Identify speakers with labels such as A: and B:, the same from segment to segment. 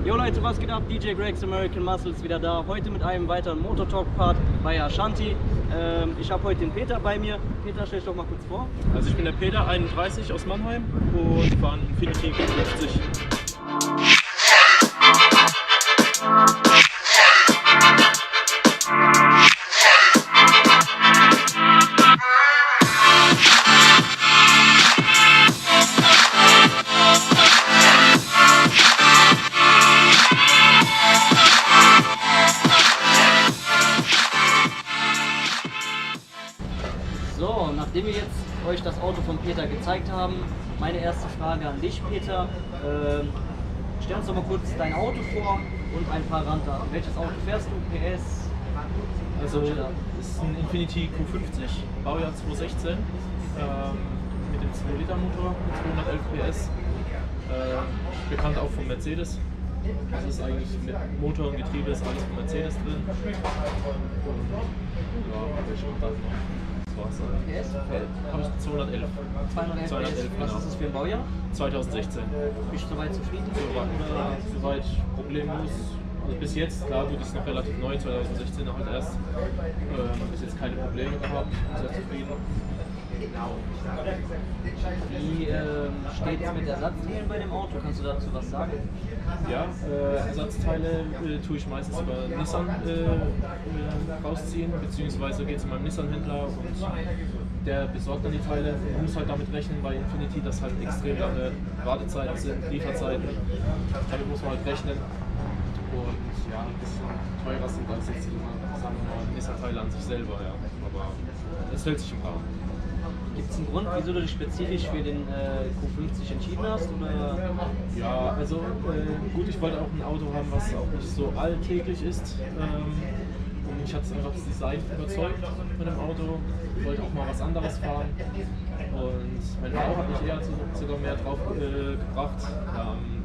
A: Jo Leute, was geht ab? DJ Greg's American Muscles wieder da. Heute mit einem weiteren Motortalk-Part bei Ashanti. Ich habe heute den Peter bei mir. Peter, stell dich doch mal kurz vor.
B: Also ich bin der Peter, 31 aus Mannheim und fahre einen Infiniti 50.
A: So, nachdem wir jetzt euch das Auto von Peter gezeigt haben, meine erste Frage an dich, Peter. Stell uns doch mal kurz dein Auto vor und ein paar Randdaten. Welches Auto fährst du? PS?
B: Also das ist ein Infiniti Q50, Baujahr 2016, mit dem 2-Liter-Motor mit 211 PS, bekannt auch von Mercedes. Das ist eigentlich mit Motor und Getriebe ist alles von Mercedes drin. Und ja, welche Daten noch? Das war's dann.
A: PS?
B: Habe ich 211.
A: 211 PS. Was ist das für ein Baujahr?
B: 2016.
A: Bist du soweit zufrieden?
B: Soweit problemlos. Also bis jetzt, klar, gut, ist noch relativ neu, 2016 halt erst. Bis jetzt keine Probleme gehabt, sehr zufrieden.
A: Wie steht es mit Ersatzteilen bei dem Auto? Kannst du dazu was sagen?
B: Ja, Ersatzteile tue ich meistens über Nissan rausziehen, beziehungsweise geht zu meinem Nissan-Händler und der besorgt dann die Teile. Man muss halt damit rechnen bei Infiniti, dass halt extrem lange Wartezeiten sind, Lieferzeiten. Damit muss man halt rechnen. Und ja, ein bisschen teurer sind als jetzt die, sagen wir mal, Nissan-Teile an sich selber, ja. Aber es hält sich im Rahmen.
A: Gibt es einen Grund, wieso du dich spezifisch für den Q50 entschieden hast? Oder?
B: Ja, also gut, ich wollte auch ein Auto haben, was auch nicht so alltäglich ist. Und mich hat einfach das Design überzeugt von dem Auto. Ich wollte auch mal was anderes fahren. Und meine Frau hat mich eher sogar mehr drauf gebracht.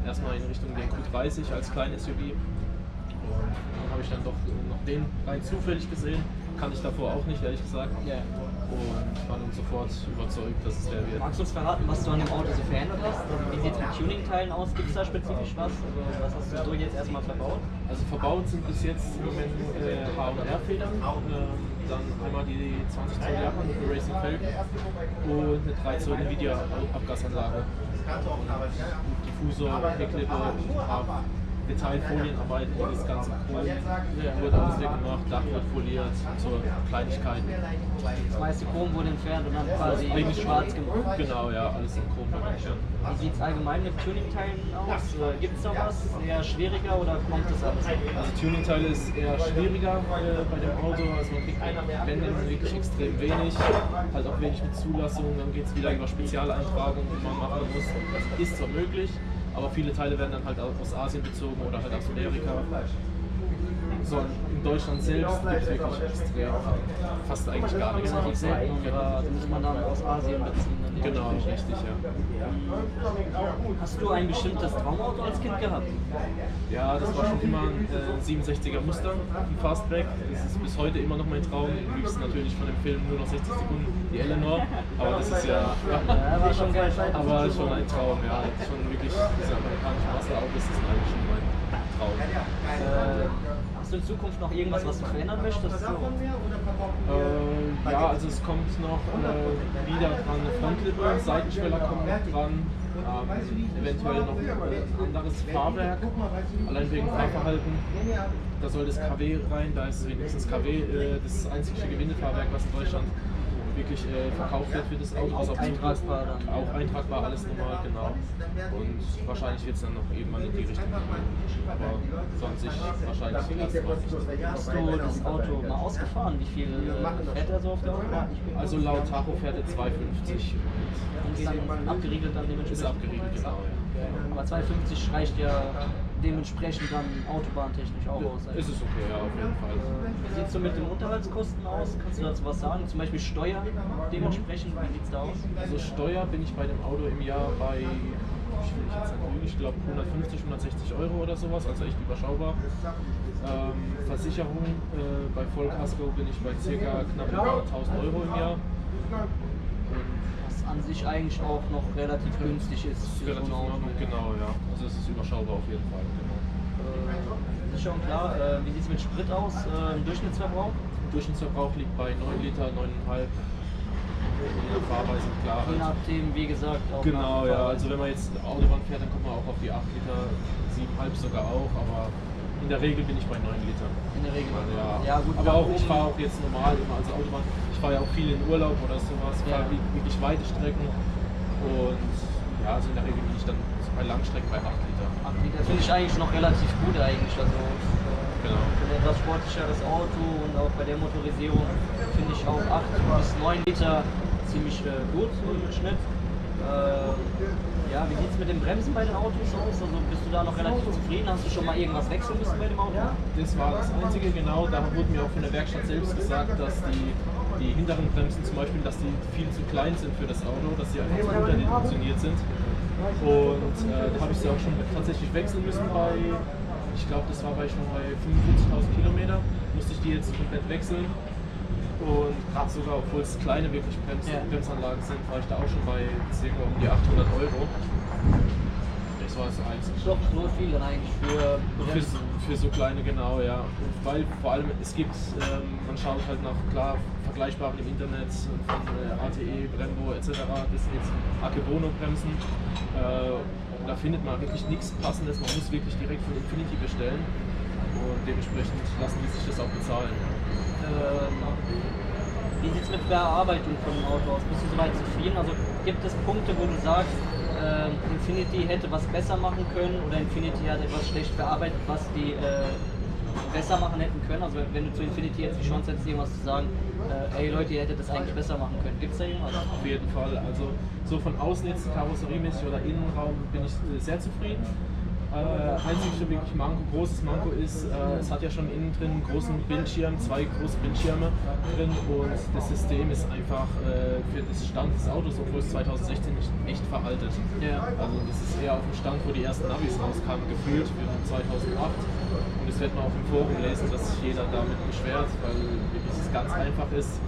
B: Erstmal in Richtung den Q30 als kleines SUV. Und dann habe ich dann doch noch den rein zufällig gesehen. Kannte ich davor auch nicht, ehrlich gesagt.
A: Yeah.
B: Und war dann sofort überzeugt, dass es der wird.
A: Magst du uns verraten, was du an dem Auto so verändert hast? Also, wie sieht es mit Tuning-Teilen aus? Gibt es da spezifisch was? Also, was hast du so jetzt erstmal verbaut?
B: Also verbaut sind bis jetzt im Moment H&R-Federn, dann einmal die 20 Zoll Japan mit Racing Felgen und eine 3 Zoll Nvidia-Abgasanlage. Diffusor, Hecklippe, Detailfolienarbeit, das ganze Chrom wurde alles weggemacht, Dach wird foliert, so Kleinigkeiten.
A: Das meiste Chrom wurde entfernt und dann quasi
B: Eigentlich
A: schwarz gemacht.
B: Genau, ja, alles in Chrom entfernt.
A: Wie sieht es allgemein mit Tuning-Teilen aus? Gibt es da was? Eher schwieriger oder kommt das alles?
B: Also Tuning-Teile ist eher schwieriger bei dem Auto, also man kriegt, wenn dann wirklich extrem wenig, halt auch wenig mit Zulassung, dann geht es wieder über Spezialeintragungen, die man machen muss. Das ist zwar möglich, aber viele Teile werden dann halt aus Asien bezogen oder halt aus Amerika. So, in Deutschland selbst gibt es wirklich extrem, fast eigentlich gar nichts.
A: Relativ selten und da muss man dann aus Asien beziehen.
B: Genau, richtig, ja.
A: Hast du ein bestimmtes Traumauto als Kind gehabt?
B: Ja, das war schon immer ein 67er Mustang, ein Fastback. Das ist bis heute immer noch mein Traum. Am liebsten natürlich von dem Film nur noch 60 Sekunden, die Eleanor. Aber das ist ja,
A: war schon geil.
B: aber schon ein Traum, ja. Schon wirklich, diese amerikanischen Wasserautos, das ist eigentlich schon mein Traum.
A: Hast du in Zukunft noch irgendwas, was du verändern möchtest?
B: Ja, also es kommt noch wieder dran eine Frontlippe, Seitenschweller kommen dran, eventuell noch ein anderes Fahrwerk, allein wegen Fahrverhalten. Da soll das KW rein, da ist wenigstens KW das einzige Gewindefahrwerk, was in Deutschland wirklich verkauft wird für das Auto, was auch
A: eintragbar dann.
B: Auch eintragbar, alles normal, genau. Und wahrscheinlich wird es dann noch irgendwann in die Richtung gehen. Aber sonst wahrscheinlich erstmal nicht.
A: Hast du das Auto mal ausgefahren? Wie viel fährt er so auf der Autobahn?
B: Also laut Tacho fährt er 250.
A: Und ist dann abgeriegelt dann dementsprechend?
B: Ist abgeriegelt, genau. Ja.
A: Aber 250 reicht ja dementsprechend dann autobahntechnisch auch aus.
B: Ist es okay, ja, auf jeden Fall.
A: Wie sieht es so mit den Unterhaltskosten aus? Kannst du dazu was sagen? Zum Beispiel Steuer dementsprechend, wie sieht es da aus?
B: Also Steuer bin ich bei dem Auto im Jahr bei, ich glaube 150, 160 Euro oder sowas, also echt überschaubar. Versicherung, bei Vollkasko bin ich bei ca. knapp 1000 Euro im Jahr.
A: Was an sich eigentlich auch noch relativ günstig ist.
B: Relativ in Ordnung, genau, ja. Also es ist überschaubar auf jeden Fall. Genau.
A: schon klar. Wie sieht es mit Sprit aus, im Durchschnittsverbrauch?
B: Durchschnittsverbrauch liegt bei 9 Liter, 9,5. Je nach Fahrweise, klar.
A: Je nachdem, wie gesagt, auch
B: Genau,
A: nach
B: ja. Also wenn man jetzt Autobahn fährt, dann kommt man auch auf die 8 Liter, 7,5 sogar auch, aber in der Regel bin ich bei 9 Liter.
A: In der Regel.
B: Ja,
A: Ja, gut,
B: aber auch, ich fahre auch jetzt normal immer, also Autobahn. Ich fahre ja auch viel in Urlaub oder sowas,
A: Ja.
B: fahre wirklich weite Strecken und ja, also in der Regel bin ich dann bei Langstrecken bei 8 Liter.
A: 8 Liter finde ich eigentlich noch relativ gut eigentlich. Also
B: Genau.
A: für ein etwas sportlicheres Auto und auch bei der Motorisierung finde ich auch 8 bis 9 Liter ziemlich gut so im Schnitt. Ja, wie sieht es mit den Bremsen bei den Autos aus? Also bist du da noch relativ zufrieden? Hast du schon mal irgendwas wechseln müssen bei dem Auto?
B: Das war das Einzige, genau. Da wurde mir auch von der Werkstatt selbst gesagt, dass die hinteren Bremsen zum Beispiel, dass die viel zu klein sind für das Auto, dass sie einfach zu unterdimensioniert sind. Und da habe ich sie auch schon tatsächlich wechseln müssen ich glaube, das war schon bei 45.000 Kilometer, musste ich die jetzt komplett wechseln. Und gerade sogar, obwohl es kleine wirklich Bremsanlagen sind, war ich da auch schon bei ca. um die 800 Euro. Das war das Einzige.
A: Doch, nur viel dann eigentlich für Bremsen.
B: Für so kleine, genau, ja. Und weil vor allem es gibt, man schaut halt nach klar vergleichbaren im Internet von ATE, Brembo etc. Das sind jetzt Akebono-Bremsen. Da findet man wirklich nichts Passendes. Man muss wirklich direkt von Infinity bestellen. Und dementsprechend lassen die sich das auch bezahlen.
A: Wie sieht es mit Bearbeitung von dem Auto aus? Bist du soweit zufrieden? Also gibt es Punkte, wo du sagst, Infinity hätte was besser machen können oder Infinity hat etwas schlecht bearbeitet, was die besser machen hätten können? Also wenn du zu Infinity jetzt die Chance hättest, irgendwas zu sagen, ey Leute, ihr hättet das eigentlich besser machen können. Gibt es da irgendwas?
B: Auf jeden Fall. Also so von außen jetzt karosseriemäßig oder Innenraum bin ich sehr zufrieden. Einzige wirklich großes Manko ist, es hat ja schon innen drin einen großen Bildschirm, 2 große Bildschirme drin und das System ist einfach für das Stand des Autos, obwohl es 2016 nicht veraltet.
A: Ja.
B: Also das ist eher auf dem Stand, wo die ersten Navis rauskamen, gefühlt, wir haben 2008 und das wird man auch im Forum lesen, dass sich jeder damit beschwert, weil wirklich es ganz einfach ist.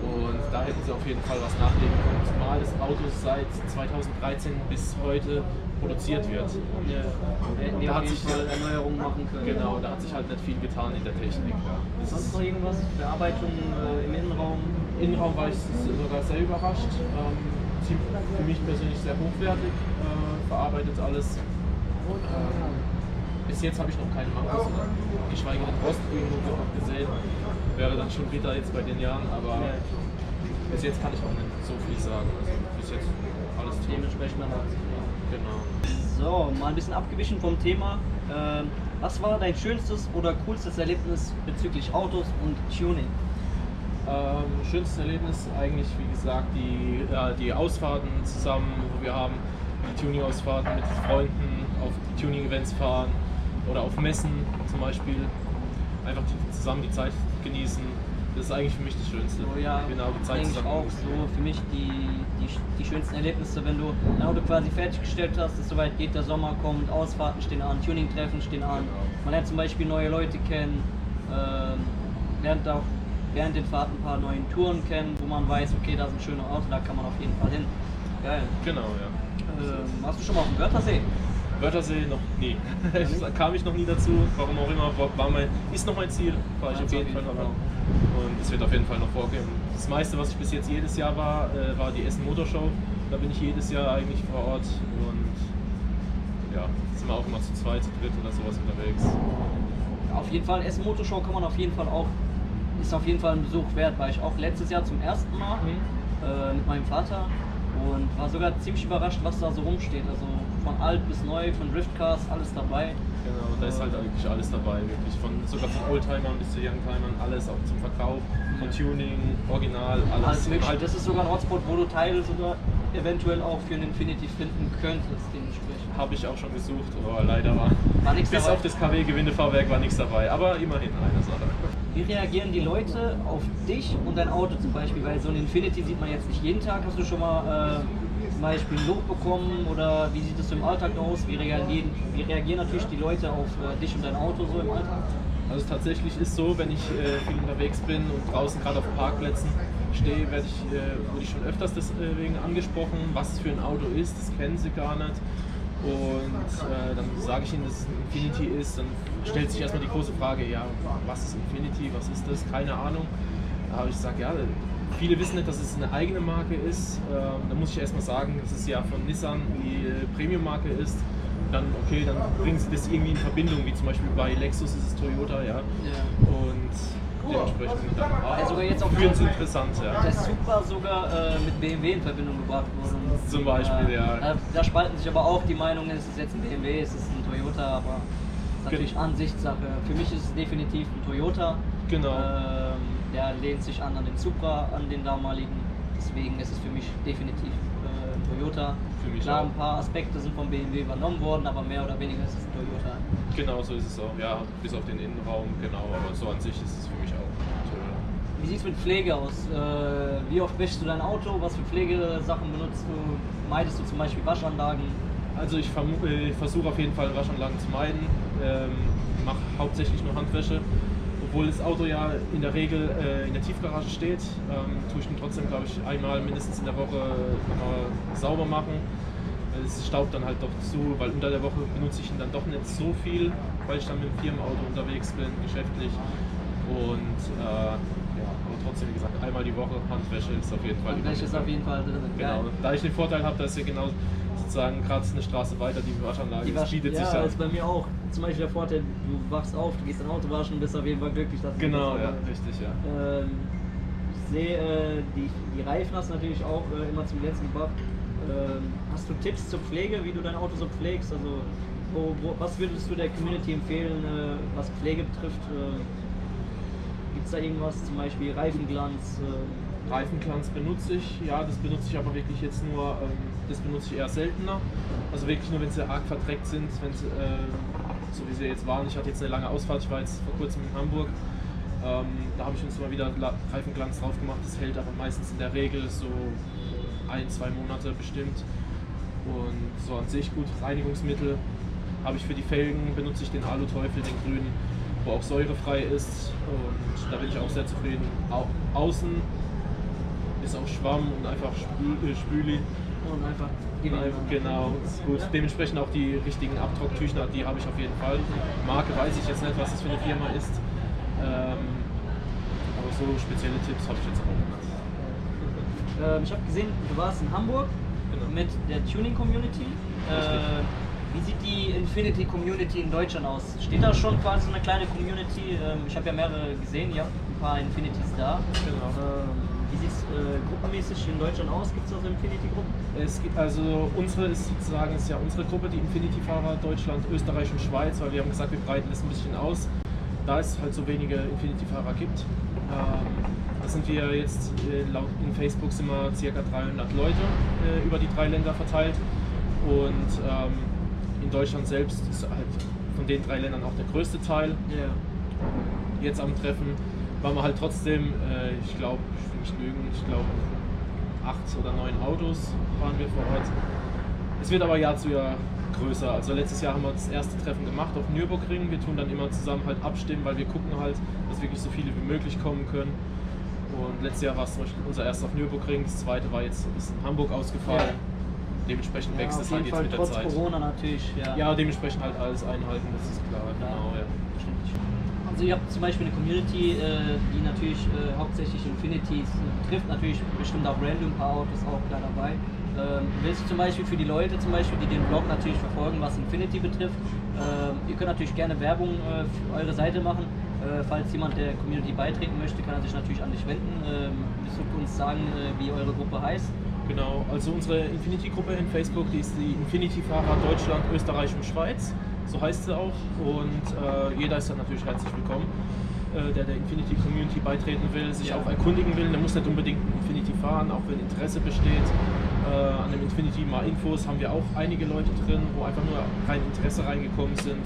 B: Und da hätten sie auf jeden Fall was nachlegen können, zumal das Auto seit 2013 bis heute produziert wird. Und
A: Da hat sich Erneuerungen machen können.
B: Genau, da hat sich halt nicht viel getan in der Technik.
A: Sonst noch irgendwas? Bearbeitung im Innenraum?
B: Innenraum war ich sogar sehr überrascht. Für mich persönlich sehr hochwertig, verarbeitet alles. Bis jetzt habe ich noch keine Mankos, geschweige denn Rost irgendwo noch gesehen. Wäre dann schon bitter jetzt bei den Jahren, aber bis jetzt kann ich auch nicht so viel sagen. Also bis jetzt alles toll.
A: Dementsprechend dann halt.
B: Genau.
A: So, mal ein bisschen abgewichen vom Thema. Was war dein schönstes oder coolstes Erlebnis bezüglich Autos und Tuning?
B: Schönstes Erlebnis eigentlich, wie gesagt, die Ausfahrten zusammen, wo wir haben, die Tuning-Ausfahrten mit Freunden, auf Tuning-Events fahren oder auf Messen zum Beispiel. Einfach zusammen die Zeit genießen. Das ist eigentlich für mich das Schönste.
A: Oh ja,
B: genau, die Zeit
A: eigentlich auch so für mich die schönsten Erlebnisse, wenn du ein Auto quasi fertiggestellt hast, es soweit geht, der Sommer kommt, Ausfahrten stehen an, Tuning-Treffen stehen an. Man lernt zum Beispiel neue Leute kennen, lernt auch während den Fahrten ein paar neue Touren kennen, wo man weiß, okay, da ist ein schöner Ort, da kann man auf jeden Fall hin. Geil.
B: Genau, ja.
A: Warst du schon mal auf dem Wörthersee?
B: Wörthersee noch nie. Kam ich noch nie dazu, warum auch immer, ist noch mein Ziel, fahre ich auf jeden Fall noch an. Und es wird auf jeden Fall noch vorgehen. Das meiste, was ich bis jetzt jedes Jahr war die Essen Motorshow. Da bin ich jedes Jahr eigentlich vor Ort und ja, sind wir auch immer zu zweit, zu dritt oder sowas unterwegs.
A: Auf jeden Fall, Essen Motorshow kann man auf jeden Fall auch, ist auf jeden Fall ein Besuch wert, war ich auch letztes Jahr zum ersten Mal mit meinem Vater und war sogar ziemlich überrascht, was da so rumsteht. Also von alt bis neu, von Driftcars, alles dabei.
B: Genau, da ist halt eigentlich alles dabei, wirklich. Sogar von Oldtimern bis zu Youngtimern, alles auch zum Verkauf, von Tuning, Original, alles.
A: Halt, das ist sogar ein Hotspot, wo du Teile sogar eventuell auch für einen Infinity finden könntest, dementsprechend.
B: Habe ich auch schon gesucht, aber leider war
A: nichts
B: bis
A: dabei.
B: auf das KW-Gewindefahrwerk war nichts dabei, aber immerhin eine Sache.
A: Wie reagieren die Leute auf dich und dein Auto zum Beispiel? Weil so ein Infinity sieht man jetzt nicht jeden Tag. Hast du schon mal zum Beispiel ein Lob bekommen oder wie sieht es im Alltag aus? Wie reagieren natürlich die Leute auf dich und dein Auto so im Alltag?
B: Also tatsächlich ist so, wenn ich viel unterwegs bin und draußen gerade auf Parkplätzen stehe, wurde ich schon öfters deswegen angesprochen, was es für ein Auto ist, das kennen sie gar nicht. Und dann sage ich ihnen, dass es ein Infiniti ist. Dann stellt sich erstmal die große Frage, ja, was ist Infiniti, was ist das? Keine Ahnung. Da habe ich gesagt, ja, viele wissen nicht, dass es eine eigene Marke ist. Da muss ich erstmal sagen, dass es ja von Nissan die Premium-Marke ist. Dann, okay, dann bringen sie das irgendwie in Verbindung, wie zum Beispiel bei Lexus ist es Toyota, ja. Und dementsprechend dann
A: sogar jetzt auch
B: für uns interessant, ja.
A: Der Supra sogar mit BMW in Verbindung gebracht wurde.
B: Zum Beispiel, ja.
A: Da spalten sich aber auch die Meinungen, ist es jetzt ein BMW, ist es ein Toyota, aber das ist natürlich Ansichtssache. Für mich ist es definitiv ein Toyota.
B: Genau.
A: Der lehnt sich an den Supra, an den damaligen. Deswegen ist es für mich definitiv Toyota.
B: Für mich
A: Klar,
B: auch.
A: ein paar Aspekte sind vom BMW übernommen worden, aber mehr oder weniger ist es ein Toyota.
B: Genau so ist es auch, ja, bis auf den Innenraum, genau, aber so an sich ist es für mich auch Toyota.
A: Wie sieht es mit Pflege aus? Wie oft wäschst du dein Auto? Was für Pflegesachen benutzt du? Meidest du zum Beispiel Waschanlagen?
B: Also ich versuche auf jeden Fall Waschanlagen zu meiden, mache hauptsächlich nur Handwäsche. Obwohl das Auto ja in der Regel in der Tiefgarage steht, tue ich ihn trotzdem, glaube ich, einmal mindestens in der Woche sauber machen. Es staubt dann halt doch zu, weil unter der Woche benutze ich ihn dann doch nicht so viel, weil ich dann mit dem Firmenauto unterwegs bin, geschäftlich. Und ja, aber trotzdem, wie gesagt, einmal die Woche Handwäsche ist auf jeden Fall.
A: Handwäsche ist auf jeden Fall drin.
B: Genau. Da ich den Vorteil habe, dass ihr genau sozusagen gerade eine Straße weiter die Waschanlage bietet sich
A: ja,
B: an.
A: ist bei mir auch. Zum Beispiel der Vorteil, du wachst auf, du gehst dein Auto waschen, bist auf jeden Fall glücklich, dass du
B: Genau,
A: das
B: ja, richtig, ja.
A: Ich sehe, die Reifen hast du natürlich auch immer zum Glänzen gebracht. Hast du Tipps zur Pflege, wie du dein Auto so pflegst? Also, was würdest du der Community empfehlen, was Pflege betrifft? Gibt es da irgendwas, zum Beispiel Reifenglanz?
B: Reifenglanz benutze ich, ja, das benutze ich aber wirklich jetzt nur, das benutze ich eher seltener. Also wirklich nur, wenn sie arg verdreckt sind, wenn sie, so wie sie jetzt waren. Ich hatte jetzt eine lange Ausfahrt, ich war jetzt vor kurzem in Hamburg. Da habe ich uns mal wieder Reifenglanz drauf gemacht. Das hält aber meistens in der Regel so 1-2 Monate bestimmt. Und so an sich gut, Reinigungsmittel habe ich für die Felgen, benutze ich den Alu-Teufel, den grünen, wo auch säurefrei ist. Und da bin ich auch sehr zufrieden. Auch außen ist auch Schwamm und einfach Spüli.
A: Und einfach
B: Genau, ist gut. Dementsprechend auch die richtigen Abtrocktücher, die habe ich auf jeden Fall. Marke weiß ich jetzt nicht, was das für eine Firma ist. Aber so spezielle Tipps habe ich jetzt auch nicht.
A: Ich habe gesehen, du warst in Hamburg mit der Tuning-Community. Wie sieht die Infiniti-Community in Deutschland aus? Steht da schon quasi so eine kleine Community? Ich habe ja mehrere gesehen, ihr habt ein paar Infinitis da.
B: Genau.
A: Wie sieht es gruppenmäßig in Deutschland aus? Gibt es da so Infiniti-Gruppen?
B: Es gibt, also unsere ist sozusagen, ist ja unsere Gruppe, die Infiniti-Fahrer Deutschland, Österreich und Schweiz, weil wir haben gesagt, wir breiten das ein bisschen aus, da es halt so wenige Infiniti-Fahrer gibt. Da sind wir jetzt, laut in Facebook sind wir ca. 300 Leute über die 3 Länder verteilt und in Deutschland selbst ist halt von den 3 Ländern auch der größte Teil.
A: Yeah.
B: Jetzt am Treffen waren wir halt trotzdem, ich glaube, ich will nicht lügen, ich glaube 8 oder 9 Autos waren wir vor Ort. Es wird aber Jahr zu Jahr größer. Also letztes Jahr haben wir das erste Treffen gemacht auf Nürburgring. Wir tun dann immer zusammen halt abstimmen, weil wir gucken halt, dass wirklich so viele wie möglich kommen können. Und letztes Jahr war es zum Beispiel unser erstes auf Nürburgring, das zweite war jetzt ist in Hamburg ausgefallen. Ja. Dementsprechend wächst es halt jetzt mit der
A: trotz
B: Zeit.
A: Corona natürlich, ja.
B: Ja, dementsprechend halt alles einhalten, das ist klar. Genau, ja.
A: Also ihr habt zum Beispiel eine Community, die natürlich hauptsächlich Infinitis trifft, natürlich bestimmt auch random, ein paar Autos auch klar dabei. Willst du zum Beispiel für die Leute, die den Blog natürlich verfolgen, was Infiniti betrifft, ihr könnt natürlich gerne Werbung für eure Seite machen. Falls jemand der Community beitreten möchte, kann er sich natürlich an dich wenden. Willst du uns sagen, wie eure Gruppe heißt?
B: Genau, also unsere Infiniti-Gruppe in Facebook, die ist die Infiniti-Fahrer Deutschland, Österreich und Schweiz. So heißt sie auch und jeder ist dann natürlich herzlich willkommen, der Infiniti-Community beitreten will, sich auch erkundigen will. Der muss nicht unbedingt ein Infiniti fahren, auch wenn Interesse besteht. An dem Infiniti mal Infos haben wir auch einige Leute drin, wo einfach nur rein Interesse reingekommen sind.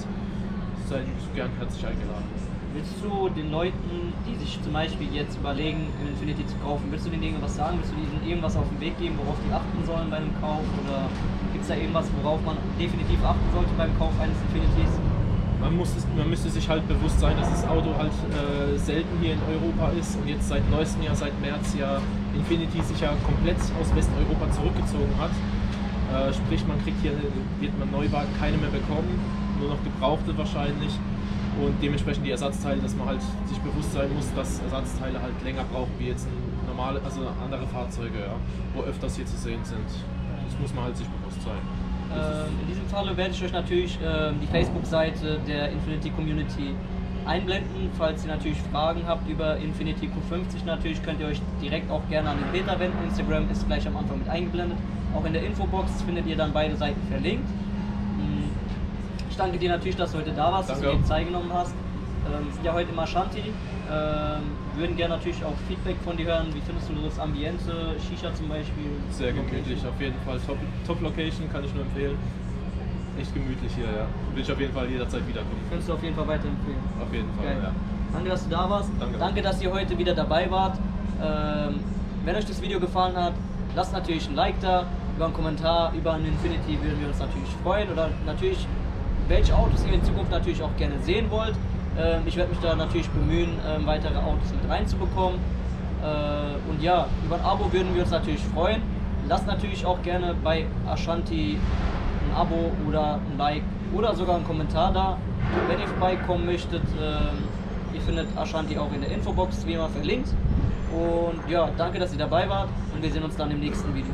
B: Seid gern herzlich eingeladen.
A: Willst du den Leuten, die sich zum Beispiel jetzt überlegen, ein Infiniti zu kaufen, willst du denen irgendwas sagen? Willst du ihnen irgendwas auf den Weg geben, worauf die achten sollen bei einem Kauf? Oder gibt es da irgendwas, worauf man definitiv achten sollte beim Kauf eines Infinitis?
B: Man müsste sich halt bewusst sein, dass das Auto halt selten hier in Europa ist und jetzt seit neuestem Jahr, seit März ja Infiniti sich ja komplett aus Westeuropa zurückgezogen hat. Sprich, man kriegt hier, wird man Neuwagen keine mehr bekommen, nur noch gebrauchte wahrscheinlich. Und dementsprechend die Ersatzteile, dass man halt sich bewusst sein muss, dass Ersatzteile halt länger brauchen wie jetzt normale, also andere Fahrzeuge, ja, wo öfters hier zu sehen sind. Das muss man halt sich bewusst sein.
A: In diesem Falle werde ich euch natürlich die Facebook-Seite der Infiniti Community einblenden. Falls ihr natürlich Fragen habt über Infiniti Q50 natürlich, könnt ihr euch direkt auch gerne an den Peter wenden. Instagram ist gleich am Anfang mit eingeblendet. Auch in der Infobox findet ihr dann beide Seiten verlinkt. Ich danke dir natürlich, dass du heute da warst, dass du dir die Zeit genommen hast. Wir sind ja heute im Ashanti. Würden gerne natürlich auch Feedback von dir hören. Wie findest du das Ambiente, Shisha zum Beispiel?
B: Sehr gemütlich, auf jeden Fall. Top Location, kann ich nur empfehlen. Echt gemütlich hier, ja. Will ich auf jeden Fall jederzeit wiederkommen.
A: Kannst du auf jeden Fall weiterempfehlen.
B: Auf jeden Fall,
A: geil.
B: ja.
A: Danke, dass du da warst. Danke, dass ihr heute wieder dabei wart. Wenn euch das Video gefallen hat, lasst natürlich ein Like da. Über einen Kommentar, über einen Infiniti würden wir uns natürlich freuen. Oder natürlich, welche Autos ihr in Zukunft natürlich auch gerne sehen wollt. Ich werde mich da natürlich bemühen, weitere Autos mit reinzubekommen. Und ja, über ein Abo würden wir uns natürlich freuen. Lasst natürlich auch gerne bei Ashanti ein Abo oder ein Like oder sogar einen Kommentar da. Wenn ihr vorbeikommen möchtet, ihr findet Ashanti auch in der Infobox, wie immer verlinkt. Und ja, danke, dass ihr dabei wart und wir sehen uns dann im nächsten Video.